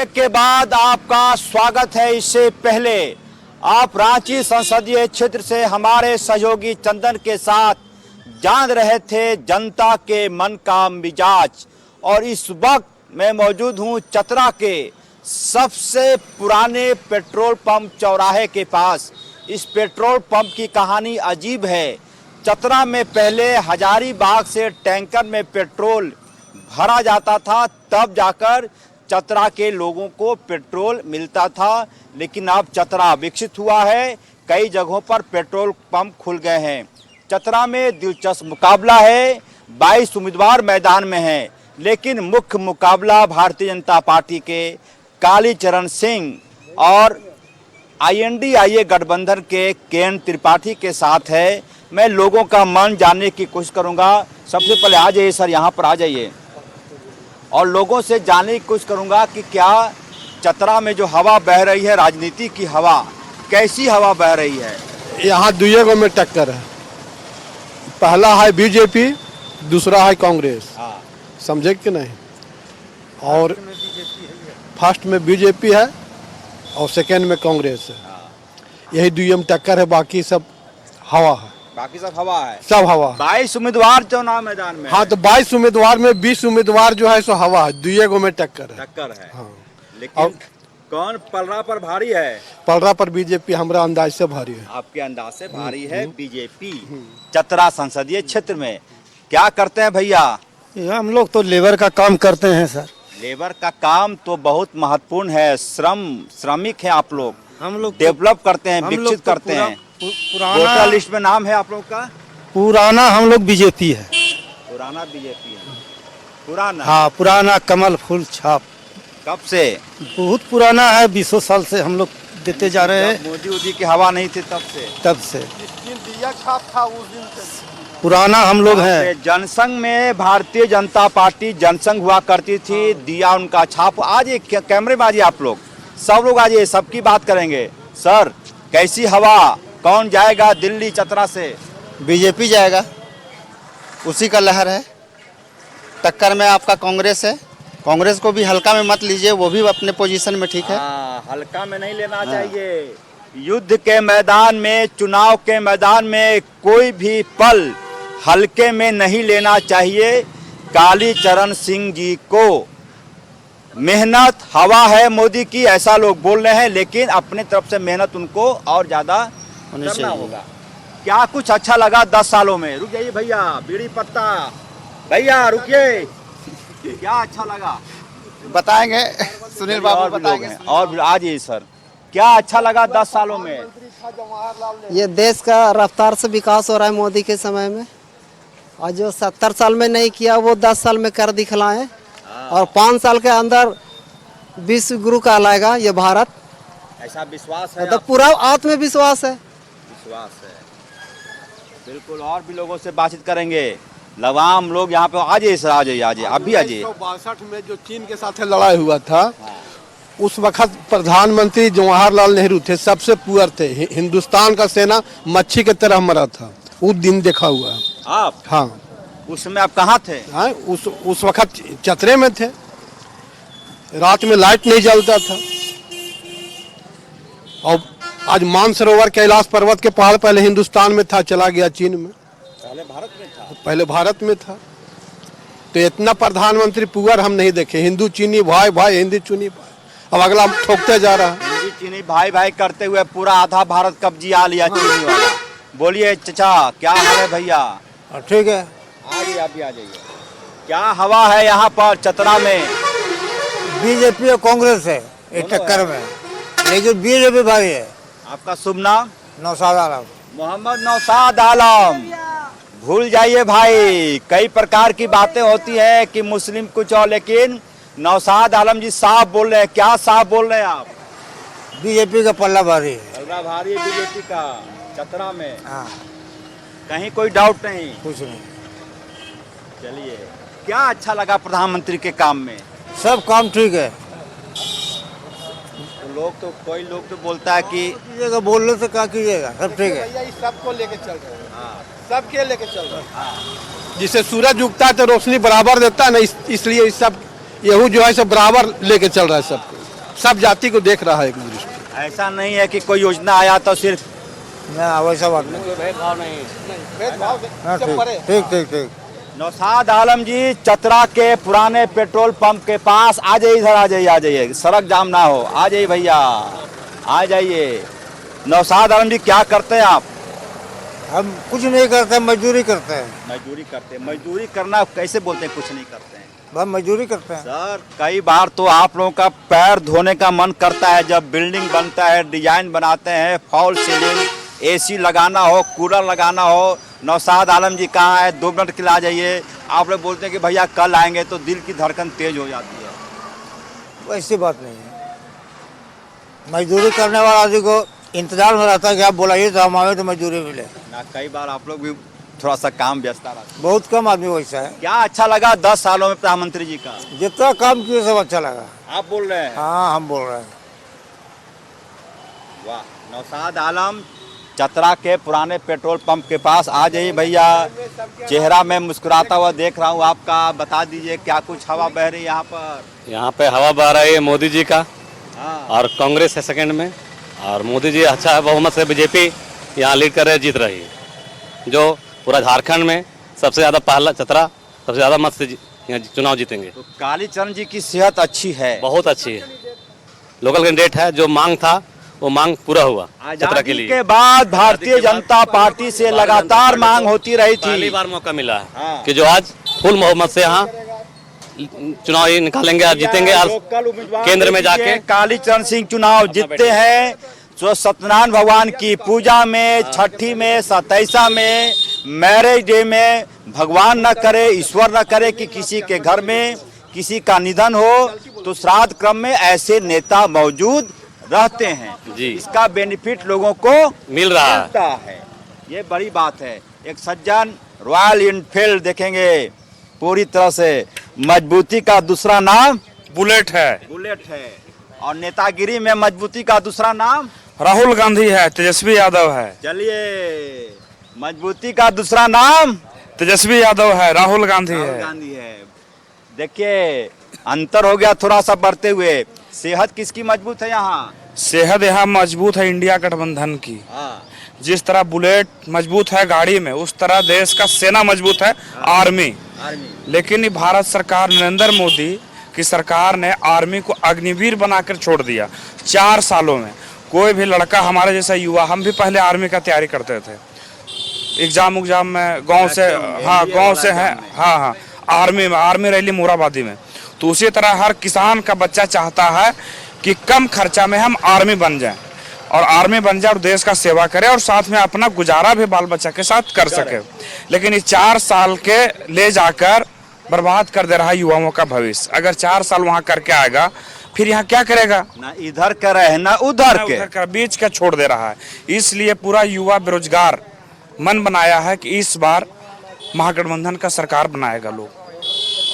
Break के बाद आपका स्वागत है। इससे पहले आप रांची संसदीय क्षेत्र से हमारे सहयोगी चंदन के साथ जान रहे थे जनता के मन का मिजाज, और इस वक्त मैं मौजूद हूं चतरा के सबसे पुराने पेट्रोल पंप चौराहे के पास। इस पेट्रोल पंप की कहानी अजीब है। चतरा में पहले हजारीबाग से टैंकर में पेट्रोल भरा जाता था, तब जाकर चतरा के लोगों को पेट्रोल मिलता था। लेकिन अब चतरा विकसित हुआ है, कई जगहों पर पेट्रोल पंप खुल गए हैं। चतरा में दिलचस्प मुकाबला है, 22 उम्मीदवार मैदान में हैं, लेकिन मुख्य मुकाबला भारतीय जनता पार्टी के कालीचरण सिंह और INDIA गठबंधन के KN त्रिपाठी के साथ है। मैं लोगों का मन जानने की कोशिश करूंगा। सबसे पहले आ जाइए सर, यहाँ पर आ जाइए, और लोगों से जानने की कोशिश करूंगा कि क्या चतरा में जो हवा बह रही है, राजनीति की हवा, कैसी हवा बह रही है? यहाँ दुइये में टक्कर है। पहला है बीजेपी, दूसरा है कांग्रेस। समझे कि नहीं? और फर्स्ट में बीजेपी है और सेकेंड में कांग्रेस है। यही दुइये में टक्कर है, बाकी सब हवा है। बाकी सब हवा है, सब हवा है। 22 उम्मीदवार चुनाव मैदान में। हाँ, तो 22 उम्मीदवार में 20 उम्मीदवार जो है सो हवा है, दुइये में टक्कर है। टक्कर है। हाँ। लेकिन कौन पलड़ा पर भारी है? पलड़ा पर बीजेपी हमारा अंदाज से भारी है। आपके अंदाज से भारी है बीजेपी। चतरा संसदीय क्षेत्र में क्या करते हैं भैया? हम लोग तो लेबर का काम करते हैं सर। लेबर का काम तो बहुत महत्वपूर्ण है। श्रमिक हैं आप लोग। हम लोग डेवलप करते हैं, हम विकसित लोग तो करते हैं। पुराना वोटर लिस्ट में नाम है आप लोग का? पुराना हम लोग बीजेपी है। पुराना बीजेपी है। पुराना? हाँ, पुराना कमल फूल छाप। कब से? बहुत पुराना है, 20 साल से हम लोग देते जा रहे हैं। मोदी उदी की हवा नहीं थी तब से दिया छाप था उस दिन से पुराना हम लोग हैं। जनसंघ में भारतीय जनता पार्टी जनसंघ हुआ करती थी, दिया उनका छाप। आज ये कैमरे में आइए, आप लोग सब लोग आइए, सबकी बात करेंगे। सर, कैसी हवा, कौन जाएगा दिल्ली चतरा से? बीजेपी जाएगा, उसी का लहर है। टक्कर में आपका कांग्रेस है। कांग्रेस को भी हल्का में मत लीजिए, वो भी अपने पोजीशन में ठीक है। हल्का में नहीं लेना चाहिए। युद्ध के मैदान में, चुनाव के मैदान में कोई भी पल हल्के में नहीं लेना चाहिए। कालीचरण सिंह जी को मेहनत हवा है मोदी की, ऐसा लोग बोल रहे हैं, लेकिन अपने तरफ से मेहनत उनको और ज्यादा करना होगा। क्या कुछ अच्छा लगा 10 सालों में? रुक जाइए भैया, बीड़ी पत्ता भैया रुकिए। क्या अच्छा लगा बताएंगे, सुनील बाबू बताएंगे। और आज ये सर, क्या अच्छा लगा 10 सालों में? ये देश का रफ्तार से विकास हो रहा है मोदी के समय में, और जो 70 साल में नहीं किया वो 10 साल में कर दिखलाए, और 5 साल के अंदर विश्व गुरु कहलाएगा ये भारत। ऐसा विश्वास है? तो पूरा आत्मविश्वास है। विश्वास है, बिल्कुल। और भी लोगों से बातचीत करेंगे। लवाम लोग यहाँ पे आ जाइए सर, आ जाइए, आ जाइए, अभी आ जाइए। 1962 में जो चीन के साथ लड़ाई हुआ था, उस वक्त प्रधानमंत्री जवाहरलाल नेहरू थे, सबसे पुअर थे। हिंदुस्तान का सेना मच्छी की तरह मरा था, उस दिन देखा हुआ है। आप? हाँ। उस समय आप कहाँ थे? हाँ, उस वक्त चतरे में थे। रात में लाइट नहीं जलता था। और आज मानसरोवर कैलाश पर्वत के पहाड़ पहले हिंदुस्तान में था, चला गया चीन में। पहले भारत में था? पहले भारत में था। तो इतना प्रधानमंत्री पुअर हम नहीं देखे। हिंदू चीनी भाई भाई, हिंदी चीनी भाई। अब अगला ठोकते जा रहा है। हिंदी चीनी भाई भाई करते हुए पूरा आधा भारत कब्जिया लिया चीनी वाला। बोलिए चचा, क्या हाल है भैया? ठीक है, आइए, अभी आ जाइए। क्या हवा है यहाँ पर चतरा में? बीजेपी और कांग्रेस है एक टक्कर में, लेकिन बीजेपी भाई है। आपका शुभ नाम? नौशाद आलम। मोहम्मद नौशाद आलम। भूल जाइए भाई, कई प्रकार की बातें होती है कि मुस्लिम कुछ और, लेकिन नौशाद आलम जी साफ बोल रहे हैं। क्या साफ बोल रहे हैं आप? बीजेपी का पल्ला भारी है। पल्ला भारी है बीजेपी का चतरा में। हाँ, कहीं कोई डाउट नहीं? कुछ नहीं। चलिए, क्या अच्छा लगा प्रधानमंत्री के काम में? सब काम ठीक है। कोई लोग तो बोलता है कि कीजिएगा, बोलने से क्या कीजिएगा, सब ठीक है। सबको लेके चल रहे हैं, सबके लेके चल रहे हैं। जिससे सूरज उगता है तो रोशनी बराबर देता है ना, इसलिए सब यहू जो है सब बराबर लेके चल रहा है सबको। सब जाति को देख रहा है एक दृष्टि। ऐसा नहीं है कि कोई योजना आया तो सिर्फ ना वैसा बात नहीं। हाँ, ठीक ठीक ठीक। नौशाद आलम जी, चतरा के पुराने पेट्रोल पंप के पास आ जाइए, इधर आ जाइए, सड़क जाम ना हो, आ जाइए भैया, आ जाइए। नौशाद आलम जी, क्या करते हैं आप? हम कुछ नहीं करते, मजदूरी करते हैं। मजदूरी करते हैं। मजदूरी करना कैसे बोलते हैं कुछ नहीं करते हैं? बस मजदूरी करते हैं। सर, कई बार तो आप लोगों का पैर धोने का मन करता है जब बिल्डिंग बनता है, डिजाइन बनाते हैं, फॉल सीलिंग, एसी लगाना हो, कूलर लगाना हो। नौशाद आलम जी कहाँ है? 2 मिनट के लिए आ जाइए। आप लोग बोलते हैं कि भैया कल आएंगे, तो दिल की धड़कन तेज हो जाती है। वैसी बात नहीं है। मजदूरी करने वाला आदमी को इंतजार में रहता है कि आप बुलाइए तो हम आए तो मजदूरी मिले ना। कई बार आप लोग भी थोड़ा सा काम व्यस्त रहते हैं। बहुत कम आदमी वैसा है। क्या अच्छा लगा 10 सालों में प्रधानमंत्री जी का? जितना काम किए सब अच्छा लगा। आप बोल रहे हैं? हाँ, हम बोल रहे हैं। वाह। नौशाद आलम, चतरा के पुराने पेट्रोल पंप के पास आ जाइए भैया। चेहरा में मुस्कुराता हुआ देख रहा हूँ आपका। बता दीजिए क्या कुछ हवा बह रही है यहाँ पर? यहाँ पे हवा बह रही है मोदी जी का, हाँ। और कांग्रेस है सेकंड में, और मोदी जी अच्छा बहुमत से बीजेपी यहाँ लीड कर रहे, जीत रही है। जो पूरा झारखंड में सबसे ज़्यादा पहला चतरा सबसे ज़्यादा मत से यहाँ चुनाव जीतेंगे। तो कालीचरण जी की सेहत अच्छी है? बहुत अच्छी है। लोकल कैंडिडेट है, जो मांग था वो मांग पूरा हुआ चतरा के लिए। के बाद भारतीय जनता पार्टी से लगातार मांग होती रही थी। पहली बार मौका मिला है हाँ। कि जो आज फुल बहुमत से यहाँ चुनाव निकालेंगे और जीतेंगे। और केंद्र में जाके कालीचरण सिंह चुनाव जीतते हैं। जो सत्यनारायण भगवान की पूजा में, छठी में, 27 में, मैरिज डे में, भगवान न करे, ईश्वर न करे कि किसी के घर में किसी का निधन हो, तो श्राद्ध क्रम में ऐसे नेता मौजूद रहते हैं जी। इसका बेनिफिट लोगों को मिल रहा मिलता है। ये बड़ी बात है। एक सज्जन रॉयल एनफील्ड देखेंगे, पूरी तरह से मजबूती का दूसरा नाम बुलेट है। बुलेट है। और नेतागिरी में मजबूती का दूसरा नाम राहुल गांधी है, तेजस्वी यादव है। चलिए, मजबूती का दूसरा नाम तेजस्वी यादव है, राहुल गांधी राहुल है। गांधी है। देखिए, अंतर हो गया थोड़ा सा बढ़ते हुए। सेहत किसकी मजबूत है यहाँ? सेहत यहाँ मजबूत है इंडिया गठबंधन की। हाँ। जिस तरह बुलेट मजबूत है गाड़ी में, उस तरह देश का सेना मजबूत है, आर्मी। लेकिन ये भारत सरकार, नरेंद्र मोदी की सरकार ने आर्मी को अग्निवीर बनाकर छोड़ दिया। 4 सालों में कोई भी लड़का, हमारे जैसा युवा, हम भी पहले आर्मी का तैयारी करते थे, एग्जाम में गांव से, हाँ गांव से है, हाँ आर्मी में, आर्मी रैली मोराबादी में। तो उसी तरह हर किसान का बच्चा चाहता है कि कम खर्चा में हम आर्मी बन जाएं, और आर्मी बन जाए और देश का सेवा करे, और साथ में अपना गुजारा भी बाल बच्चा के साथ कर सके। लेकिन ये 4 साल के ले जाकर बर्बाद कर दे रहा है युवाओं का भविष्य। अगर 4 साल वहाँ करके आएगा, फिर यहाँ क्या करेगा? ना इधर का रहे ना उधर के, बीच का छोड़ दे रहा है। इसलिए पूरा युवा बेरोजगार मन बनाया है कि इस बार महागठबंधन का सरकार बनाएगा लोग।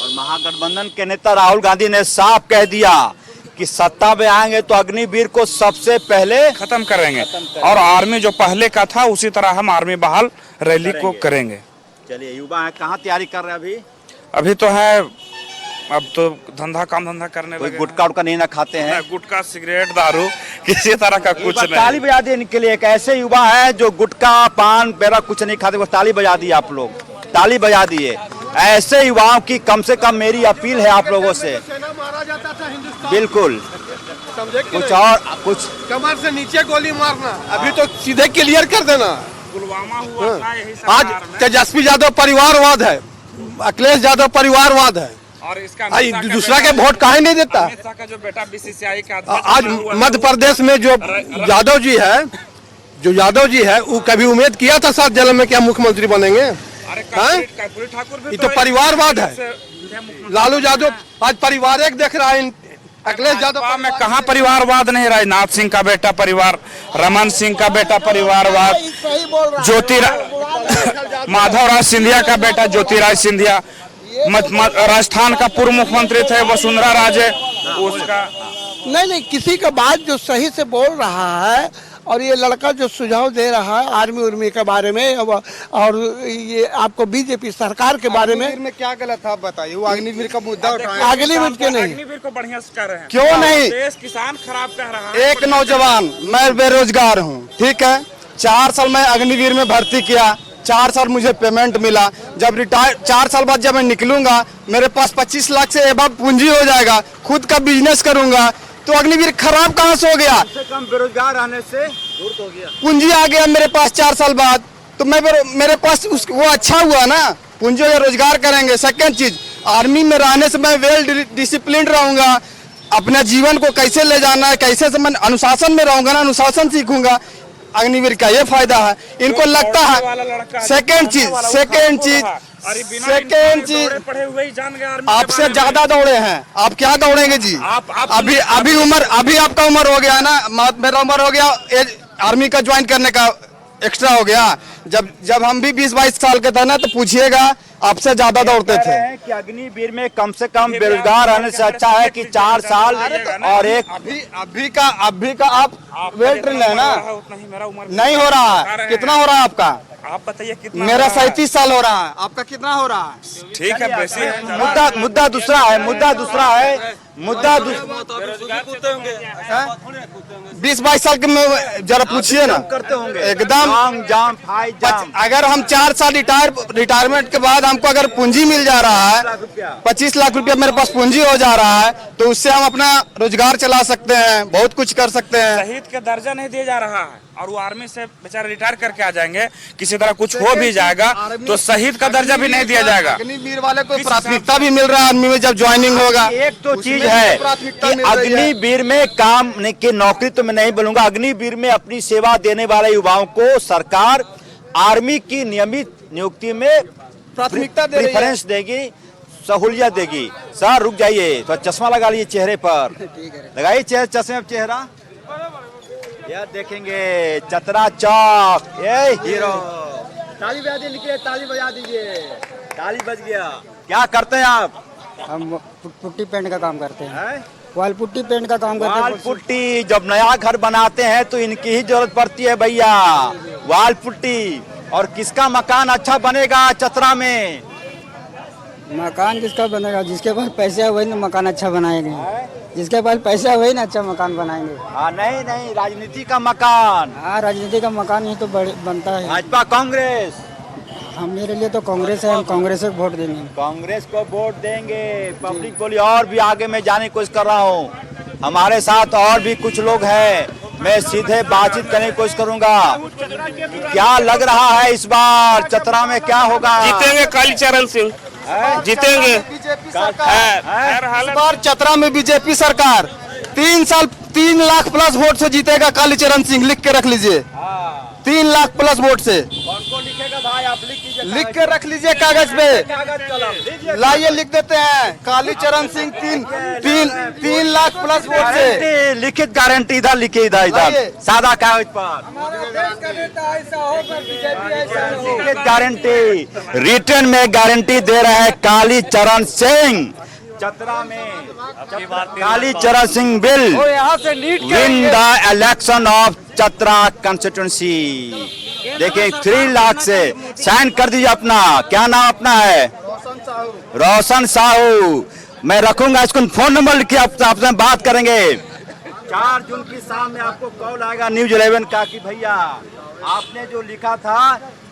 और महागठबंधन के नेता राहुल गांधी ने साफ कह दिया कि सत्ता में आएंगे तो अग्निवीर को सबसे पहले खत्म करेंगे, और आर्मी जो पहले का था उसी तरह हम आर्मी बहाल रैली को करेंगे। चलिए, युवा है, कहाँ तैयारी कर रहे हैं अभी? अभी तो है, अब तो काम धंधा करने कोई लगे। गुटखा उटका नहीं ना खाते हैं? गुटखा, सिगरेट, दारू किसी तरह का कुछ नहीं। ताली बजा दी इनके लिए। एक ऐसे युवा है जो गुटखा, पान वगैरह कुछ नहीं खाते, वो ताली बजा दी। आप लोग ताली बजा दिए। ऐसे युवाओं की कम से कम मेरी अपील है आप लोगों से। बिल्कुल, कुछ और कुछ कमर से नीचे गोली मारना, अभी तो सीधे क्लियर कर देना। पुलवामा हुआ था, यही आज तेजस्वी यादव परिवारवाद है, अखिलेश यादव परिवारवाद है, और इसका दूसरा के वोट काहे नहीं देता? अमित शाह का जो बेटा बीसीसीआई का आज मध्य प्रदेश में जो यादव जी है, वो कभी उम्मीद किया था 7 जिले में क्या मुख्यमंत्री बनेंगे? कर्पूरी ठाकुर भी ये तो परिवारवाद है। लालू यादव आज परिवार एक देख रहा है। अखिलेश यादव में कहाँ परिवारवाद नहीं? राजनाथ सिंह का बेटा परिवार, रमन सिंह का बेटा परिवारवाद, माधवराज सिंधिया का बेटा ज्योतिराज सिंधिया, राजस्थान का पूर्व मुख्यमंत्री थे वसुंधरा राजे, उसका नहीं, किसी का बात जो सही से बोल रहा है, और ये लड़का जो सुझाव दे रहा है आर्मी उर्मी के बारे में और ये आपको बीजेपी सरकार के बारे में क्या गलत था आप बताइए। वो अग्निवीर का मुद्दा उठाया, अग्निवीर क्यों नहीं? अग्निवीर को बढ़िया से कर रहे हैं, क्यों नहीं? देश किसान खराब कह रहा है। एक नौजवान, मैं बेरोजगार हूँ, ठीक है, 4 साल मैं अग्निवीर में भर्ती किया, 4 साल मुझे पेमेंट मिला। जब रिटायर 4 साल बाद जब मैं निकलूंगा मेरे पास 25 लाख से एबव पूंजी हो जाएगा, खुद का बिजनेस करूंगा, तो अग्निवीर खराब कहाँ से हो गया? कम से कम बेरोजगार रहने से दूर हो गया, पूंजी आ गया मेरे पास 4 साल बाद, तो मैं मेरे पास वो अच्छा हुआ ना, पूंजी या रोजगार करेंगे। सेकंड चीज, आर्मी में रहने से मैं वेल डिसिप्लिन रहूंगा, अपना जीवन को कैसे ले जाना है, कैसे से मैं अनुशासन में रहूंगा ना, अनुशासन सीखूंगा। अग्निवीर का ये फायदा है, इनको लगता है। सेकंड चीज पढ़े हुए ही जान गए, आपसे ज्यादा दौड़े हैं, आप क्या दौड़ेंगे जी? अभी उम्र, अभी आपका उम्र हो गया ना, मेरा उम्र हो गया एज आर्मी का ज्वाइन करने का एक्स्ट्रा हो गया। जब हम भी 20-22 साल के थे ना, तो पूछिएगा, आपसे ज्यादा दौड़ते थे। कि अग्निवीर में कम से कम बेरोजगार रहने से अच्छा है कि 4 साल और एक अभी का आप वेट है ना, नहीं हो रहा है। कितना हो रहा है आपका? आप बताइए कितना? मेरा 37 साल हो रहा है, आपका कितना हो रहा है? ठीक है, वैसे मुद्दा दूसरा है, मुद्दा 20-22 साल के में जरा पूछिए ना, करते होंगे एकदम जाम फाइट जाम। अगर हम 4 साल रिटायरमेंट के बाद हमको अगर पूंजी मिल जा रहा है, 25 लाख रुपया मेरे पास पूंजी हो जा रहा है, तो उससे हम अपना रोजगार चला सकते हैं, बहुत कुछ कर सकते हैं। शहीद का दर्जा नहीं दिया जा रहा है, और वो आर्मी से बेचारे रिटायर करके आ जाएंगे, किसी तरह कुछ हो भी जाएगा तो शहीद का दर्जा भी नहीं दिया जाएगा। अग्निवीर वाले को प्राथमिकता भी मिल रहा है आर्मी में जब ज्वाइनिंग होगा। एक तो चीज है कि अग्निवीर में काम की नौकरी तो मैं नहीं बोलूंगा, अग्निवीर में अपनी सेवा देने वाले युवाओं को सरकार आर्मी की नियमित नियुक्ति में प्राथमिकता दे रही है, प्रेफरेंस देगी, सहूलियत देगी। सर रुक जाइए, तो चश्मा लगा लीजिए चेहरे पर, लगाइए चश्मे पर चेहरा, यार देखेंगे चतरा चौक, ये हीरो। ताली बजा दीजिए, लिखिए ताली बजा दीजिए, ताली बज गया। क्या करते हैं आप? हम पुट्टी पेंट का काम करते हैं, हैं? वाल पुट्टी पेंट का काम करते हैं। वाल पुट्टी, जब नया घर बनाते हैं तो इनकी ही जरूरत पड़ती है भैया, वाल पुट्टी। और किसका मकान अच्छा बनेगा चतरा में? मकान जिसका बनेगा, जिसके पास पैसे है वही ना मकान अच्छा बनाएंगे, जिसके पास पैसा है वही ना अच्छा मकान बनाएंगे। हाँ नहीं, राजनीति का मकान। हाँ, राजनीति का मकान ही तो बनता है। भाजपा कांग्रेस? हम मेरे लिए तो कांग्रेस है, हम कांग्रेस को वोट देंगे। कांग्रेस को वोट देंगे, पब्लिक बोली। और भी आगे मैं जाने की कोशिश कर रहा हूँ, हमारे साथ और भी कुछ लोग हैं, मैं सीधे बातचीत करने की कोशिश करूंगा। क्या लग रहा है इस बार चतरा में क्या होगा? जीतेंगे कालीचरण सिंह, जीतेंगे। बीजेपी सरकार इस बार चतरा में बीजेपी सरकार 3 लाख प्लस वोट से जीतेगा कालीचरण सिंह, लिख के रख लीजिए। 3 लाख प्लस वोट से। कौन को लिखेगा भाई? आप लिख के रख लीजिए कागज पे, लाइए लिख देते हैं, कालीचरण सिंह 3 लाख प्लस वोट से। लिखित गारंटी इधर लिखिए, इधर सादा कागज पर लिखित गारंटी, रिटर्न में गारंटी दे रहे हैं कालीचरण सिंह। चतरा में Kalicharan Singh will win the election of Chatra constituency. देखिए 3 लाख से साइन कर दीजिए अपना, क्या नाम अपना है? रोशन साहू। मैं रखूंगा इसको, फोन नंबर लिखिए, आपसे बात करेंगे। 4 जून की शाम में आपको कॉल आएगा न्यूज 11 का कि भैया आपने जो लिखा था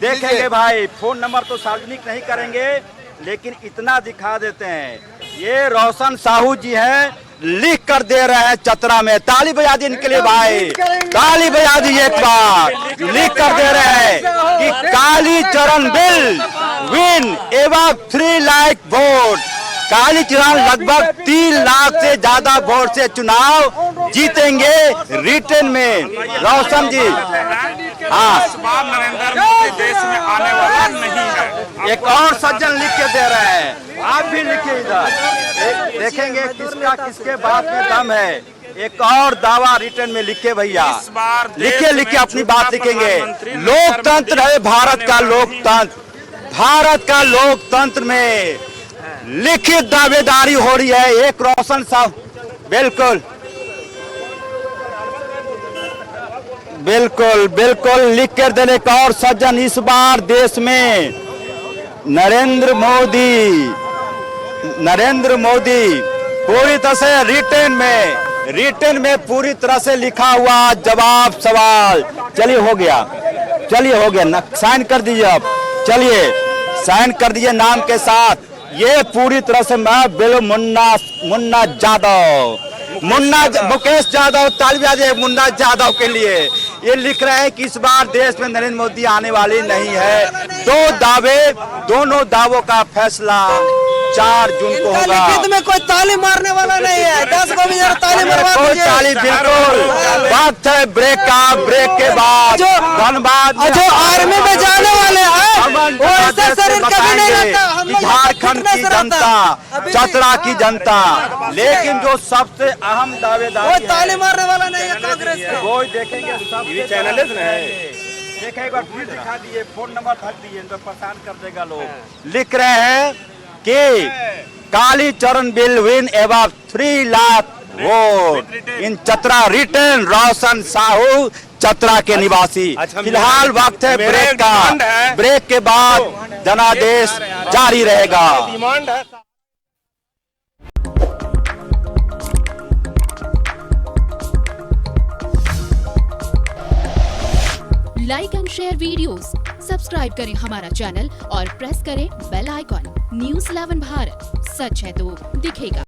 देखेंगे। भाई फोन नंबर तो सार्वजनिक नहीं करेंगे, लेकिन इतना दिखा देते हैं, ये रोशन साहू जी हैं, लिख कर दे रहे हैं चतरा में। ताली बजा दी इनके लिए भाई, ताली बजा दी एक बार। लिख कर दे रहे हैं कि Kalicharan will win above 3 lakh vote. Kalicharan लगभग 3 लाख से ज्यादा वोट से चुनाव जीतेंगे रिटर्न में। रोशन जी, हाँ, नरेंद्र मोदी देश में आने वाला नहीं है। एक और सज्जन लिख के दे रहे हैं, आप भी लिखिए इधर, देखेंगे किसका किसके बात में दम है। एक और दावा रिटर्न में लिखे भैया, लिखे अपनी बात लिखेंगे। लोकतंत्र है भारत का लोकतंत्र, भारत का लोकतंत्र में लिखित दावेदारी हो रही है। एक रोशन साहब, बिल्कुल बिल्कुल बिल्कुल लिख कर देने का। और सज्जन, इस बार देश में नरेंद्र मोदी पूरी तरह से रिटर्न में पूरी तरह से लिखा हुआ जवाब सवाल। चलिए हो गया ना, साइन कर दीजिए अब। चलिए साइन कर दीजिए नाम के साथ। ये पूरी तरह से मैं बिल मुन्ना जाधव, मुकेश जाधव, ताली बजाइए मुन्ना जाधव के लिए। ये लिख रहे हैं कि इस बार देश में नरेंद्र मोदी आने वाले नहीं है। दोनों दावों का फैसला 4 जून को होगा। लिखित में कोई ताली मारने वाला नहीं है। 10 को भी ताली मरवा कोई ताली, बिल्कुल। वक्त है ब्रेक का। ब्रेक के बाद धनबाद जो आर्मी में जाने वाले हैं वो ऐसा शरीर कभी नहीं रहता। झारखंड की जनता, चतरा की जनता, लेकिन जो सबसे अहम दावेदार वो ताली मारने वाला नहीं है कांग्रेस का। वो देखेंगे चैनल देखें, एक बार फिर दिखा दिए, फोन नंबर भर दिए, तो परेशान कर देगा लोग। लिख रहे हैं कि Kalicharan will win above 3 lakh vote in Chatra. Return Roshan Sahu, Chatra के निवासी। फिलहाल वक्त है ब्रेक का। ब्रेक के बाद जनादेश जारी रहेगा। Like and share videos, subscribe करें हमारा चैनल और प्रेस करें बेल आइकॉन। न्यूज़ 11 भारत, सच है तो दिखेगा।